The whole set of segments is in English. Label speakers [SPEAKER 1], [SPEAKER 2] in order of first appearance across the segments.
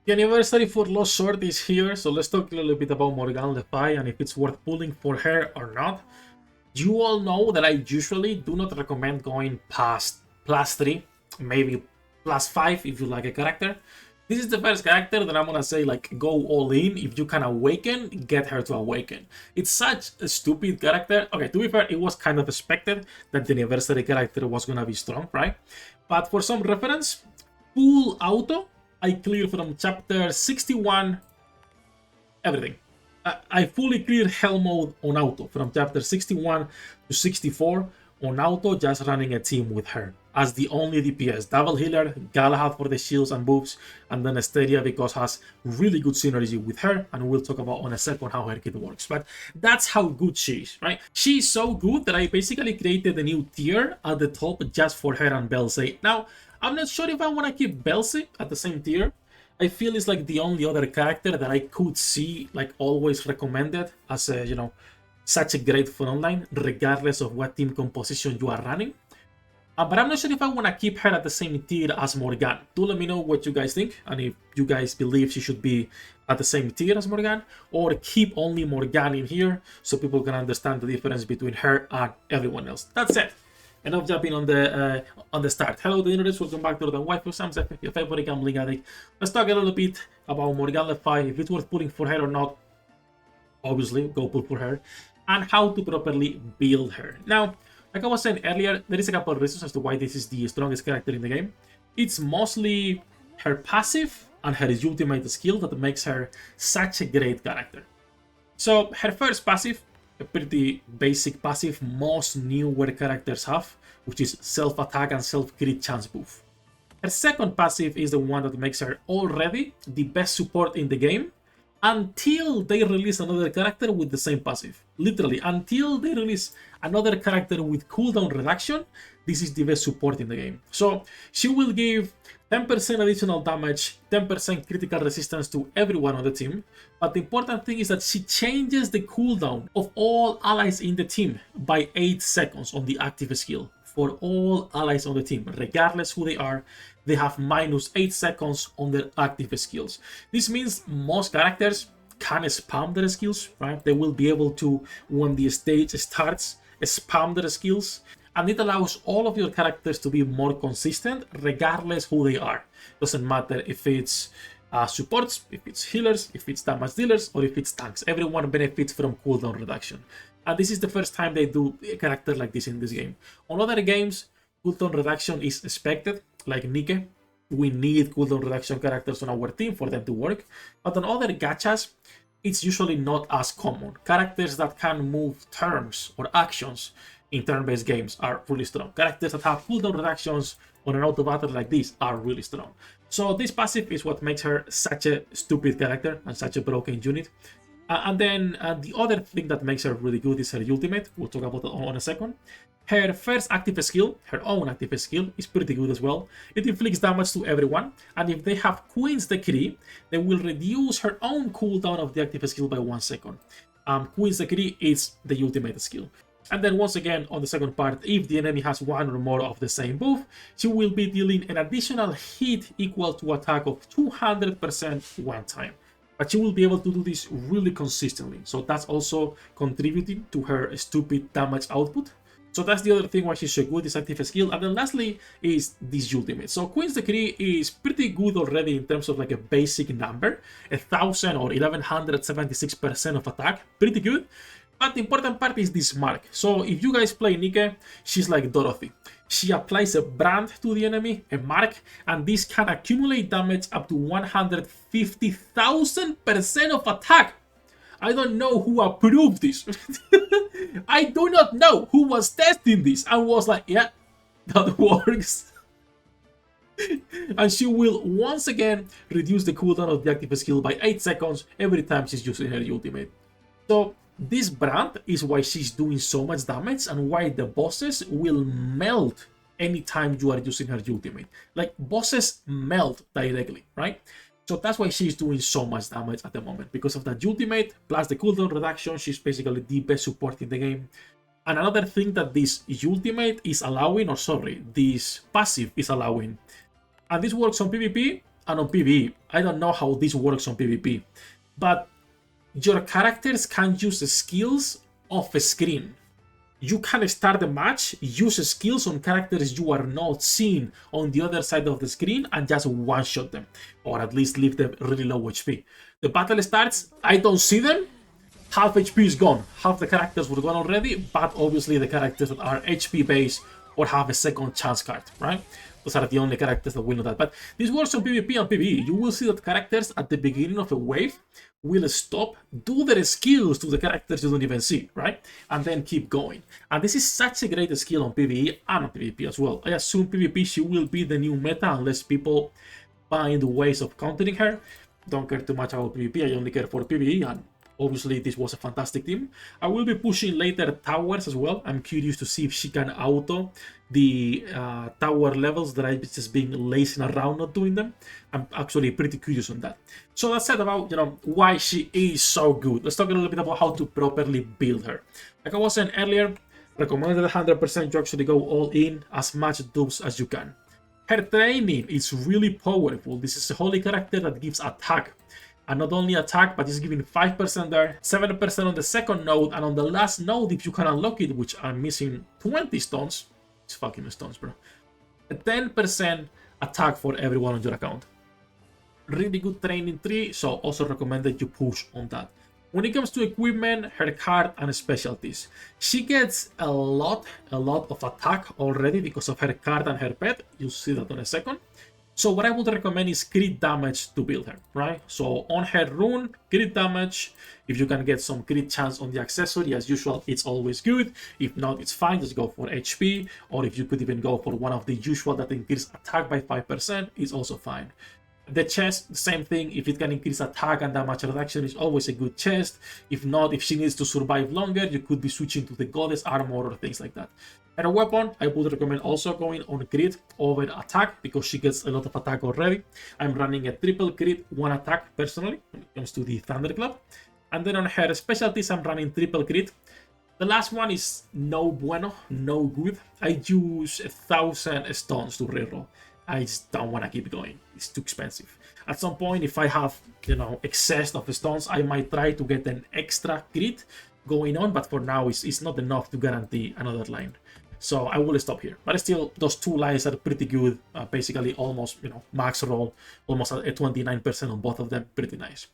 [SPEAKER 1] The anniversary for Lost Sword is here, so let's talk a little bit about Morgana Le Fay and if it's worth pulling for her or not. You all know that I usually do not recommend going past +3, maybe +5 if you like a character. This is the first character that I'm gonna say, like, go all in. If you can awaken, get her to awaken. It's such a stupid character. Okay, to be fair, it was kind of expected that the anniversary character was gonna be strong, right? But for some reference, full auto, I clear from chapter 61 everything. I fully cleared hell mode on auto from chapter 61 to 64 on auto, just running a team with her as the only DPS. Double healer, Galahad for the shields and buffs, and then Asteria because has really good synergy with her, and we'll talk about on a second how her kit works. But that's how good she is, right? She's so good that I basically created a new tier at the top just for her and Belze. Now, I'm not sure if I want to keep Belze at the same tier. I feel it's like the only other character that I could see like always recommended as a, such a great frontline, regardless of what team composition you are running. But I'm not sure if I want to keep her at the same tier as Morgana. Do let me know what you guys think, and if you guys believe she should be at the same tier as Morgana, or keep only Morgana in here so people can understand the difference between her and everyone else. That's it. Enough jumping on the start. Hello, the internet. Welcome back to the Waifus. I'm Sefhi, your favorite gambling addict. Let's talk a little bit about Morgana Le Fay, if it's worth pulling for her or not. Obviously, go pull for her, and how to properly build her. Now, like I was saying earlier, there is a couple of reasons as to why this is the strongest character in the game. It's mostly her passive and her ultimate skill that makes her such a great character. So, her first passive, a pretty basic passive most newer characters have, which is self-attack and self-crit chance buff. Her second passive is the one that makes her already the best support in the game until they release another character with the same passive. Literally, until they release another character with cooldown reduction, this is the best support in the game. So she will give 10% additional damage, 10% critical resistance to everyone on the team. But the important thing is that she changes the cooldown of all allies in the team by 8 seconds on the active skill. For all allies on the team, regardless who they are, they have minus 8 seconds on their active skills. This means most characters can spam their skills, right? They will be able to, when the stage starts, spam their skills. And it allows all of your characters to be more consistent, regardless who they are. Doesn't matter if it's supports, if it's healers, if it's damage dealers, or if it's tanks. Everyone benefits from cooldown reduction. And this is the first time they do a character like this in this game. On other games, cooldown reduction is expected, like Nike. We need cooldown reduction characters on our team for them to work. But on other gachas, it's usually not as common. Characters that can move turns or actions in turn-based games are really strong. Characters that have cooldown reductions on an auto battle like this are really strong. So this passive is what makes her such a stupid character and such a broken unit. And then the other thing that makes her really good is her ultimate. We'll talk about that on a second. Her first active skill, her own active skill, is pretty good as well. It inflicts damage to everyone, and if they have Queen's Decree, they will reduce her own cooldown of the active skill by 1 second. Queen's Decree is the ultimate skill. And then once again, on the second part, if the enemy has one or more of the same buff, she will be dealing an additional hit equal to attack of 200% one time. But she will be able to do this really consistently. So that's also contributing to her stupid damage output. So that's the other thing why she's so good, this active skill. And then lastly is this ultimate. So Queen's Decree is pretty good already in terms of like a basic number. 1000 or 1176% of attack, pretty good. But the important part is this mark. So if you guys play Nike, she's like Dorothy. She applies a brand to the enemy, a mark, and this can accumulate damage up to 150,000% of attack. I don't know who approved this. I do not know who was testing this and was like, yeah, that works. And she will once again reduce the cooldown of the active skill by 8 seconds every time she's using her ultimate. So this brand is why she's doing so much damage and why the bosses will melt anytime you are using her ultimate. Like, bosses melt directly, right? So that's why she's doing so much damage at the moment. Because of that ultimate, plus the cooldown reduction, she's basically the best support in the game. And another thing that this ultimate is allowing, or sorry, this passive is allowing, and this works on PvP and on PvE. I don't know how this works on PvP, but your characters can use skills off screen. You can start the match, use skills on characters you are not seeing on the other side of the screen, and just one-shot them, or at least leave them really low HP. The battle starts, I don't see them, half HP is gone. Half the characters were gone already, but obviously the characters that are HP based or have a second chance card, right? Those are the only characters that will know that. But this works on PvP and PvE. You will see that characters at the beginning of a wave will stop, do their skills to the characters you don't even see, right? And then keep going. And this is such a great skill on PvE and on PvP as well. I assume PvP she will be the new meta unless people find ways of countering her. Don't care too much about PvP, I only care for PvE, and obviously this was a fantastic team. I will be pushing later towers as well. I'm curious to see if she can auto the tower levels that I've just been lazing around not doing them. I'm actually pretty curious on that. So that's it about, why she is so good. Let's talk a little bit about how to properly build her. Like I was saying earlier, recommended 100% you actually go all in, as much dupes as you can. Her training is really powerful. This is a holy character that gives attack. And not only attack, but it's giving 5% there, 7% on the second node, and on the last node, if you can unlock it, which I'm missing 20 stones. It's fucking stones, bro. A 10% attack for everyone on your account. Really good training tree, so also recommended you push on that. When it comes to equipment, her card and specialties, she gets a lot of attack already because of her card and her pet. You'll see that in a second. So what I would recommend is crit damage to build her, right? So on her rune, crit damage. If you can get some crit chance on the accessory, as usual, it's always good. If not, it's fine, just go for HP. Or if you could even go for one of the usual that increase attack by 5%, it's also fine. The chest, same thing. If it can increase attack and damage reduction, is always a good chest. If not, if she needs to survive longer, you could be switching to the goddess armor or things like that. Her weapon, I would recommend also going on crit over attack because she gets a lot of attack already. I'm running a triple crit, 1 attack personally when it comes to the Thunderclap. And then on her specialties, I'm running triple crit. The last one is no bueno, no good. I use 1,000 stones to reroll. I just don't want to keep going. It's too expensive. At some point, if I have, excess of stones, I might try to get an extra crit going on, but for now, it's not enough to guarantee another line. So I will stop here. But still, those 2 lines are pretty good. Basically, almost, max roll, almost a 29% on both of them. Pretty nice.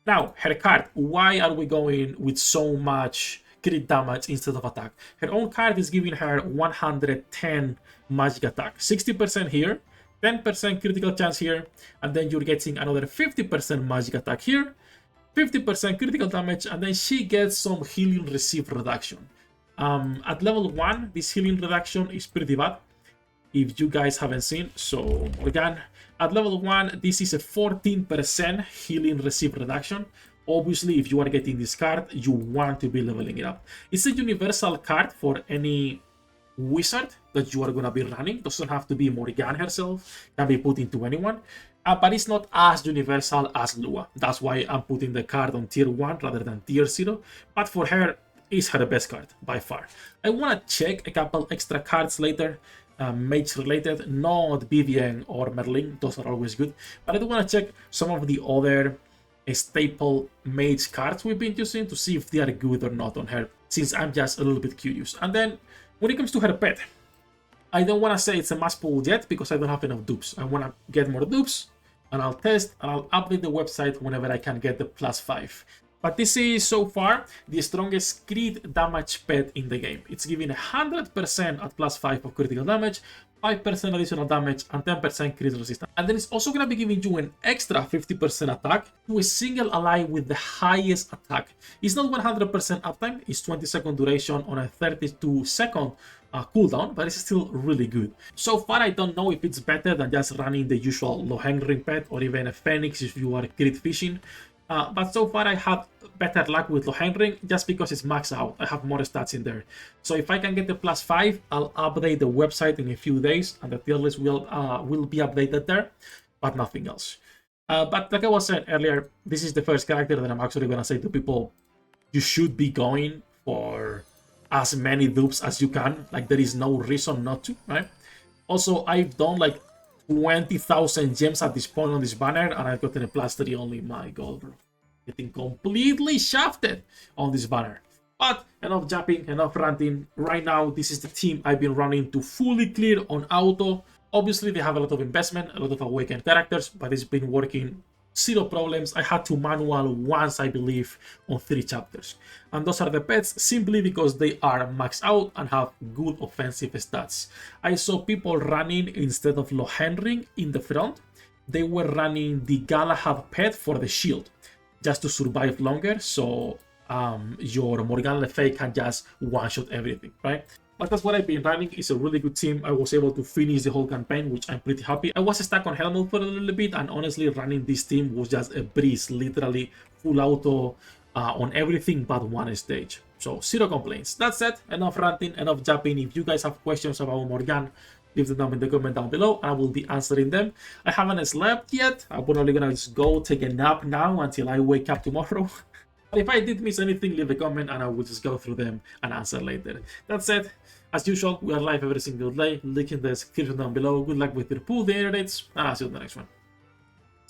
[SPEAKER 1] Now, her card. Why are we going with so much crit damage instead of attack? Her own card is giving her 110 magic attack. 60% here, 10% critical chance here, and then you're getting another 50% magic attack here, 50% critical damage, and then she gets some healing receive reduction. At level 1, this healing reduction is pretty bad, if you guys haven't seen. So again, at level 1, this is a 14% healing receive reduction. Obviously, if you are getting this card, you want to be leveling it up. It's a universal card for any wizard that you are going to be running. Doesn't have to be Morrigan herself, can be put into anyone. But it's not as universal as Lua. That's why I'm putting the card on tier 1 rather than tier 0. But for her, it's her best card by far. I want to check a couple extra cards later, mage related, not Vivian or Merlin, those are always good. But I do want to check some of the other staple mage cards we've been using to see if they are good or not on her, since I'm just a little bit curious. And then when it comes to her pet, I don't want to say it's a must pull yet because I don't have enough dupes. I want to get more dupes and I'll test and I'll update the website whenever I can get the +5. But this is so far the strongest crit damage pet in the game. It's giving 100% at +5 of critical damage, 5% additional damage, and 10% crit resistance. And then it's also going to be giving you an extra 50% attack to a single ally with the highest attack. It's not 100% uptime, it's 20-second duration on a 32-second cooldown, but it's still really good. So far, I don't know if it's better than just running the usual Lohengrin pet or even a Phoenix if you are crit fishing. But so far I have better luck with Lohengrin just because it's maxed out. I have more stats in there. So if I can get the +5, I'll update the website in a few days and the tier list will be updated there, but nothing else. But like I was saying earlier, this is the first character that I'm actually going to say to people, you should be going for as many dupes as you can. Like there is no reason not to, right? Also, I've done like 20,000 gems at this point on this banner, and I've gotten a +3 only. My god, bro. Getting completely shafted on this banner. But enough japping, enough ranting. Right now, this is the team I've been running to fully clear on auto. Obviously, they have a lot of investment, a lot of awakened characters, but it's been working zero problems. I had to manual once, I believe, on 3 chapters. And those are the pets simply because they are maxed out and have good offensive stats. I saw people running instead of Lohenring in the front. They were running the Galahad pet for the shield, just to survive longer, so your Morgan Le Fay can just one-shot everything, right? But that's what I've been running. It's a really good team. I was able to finish the whole campaign, which I'm pretty happy. I was stuck on Helmut for a little bit, and honestly, running this team was just a breeze. Literally full auto on everything but one stage. So, zero complaints. That said, enough ranting, enough japping. If you guys have questions about Morgan, leave them in the comment down below, and I will be answering them. I haven't slept yet. I'm probably gonna just go take a nap now until I wake up tomorrow. But if I did miss anything, leave a comment and I will just go through them and answer later. That said, as usual, we are live every single day. Link in the description down below. Good luck with your pool, the air rates, and I'll see you in the next one.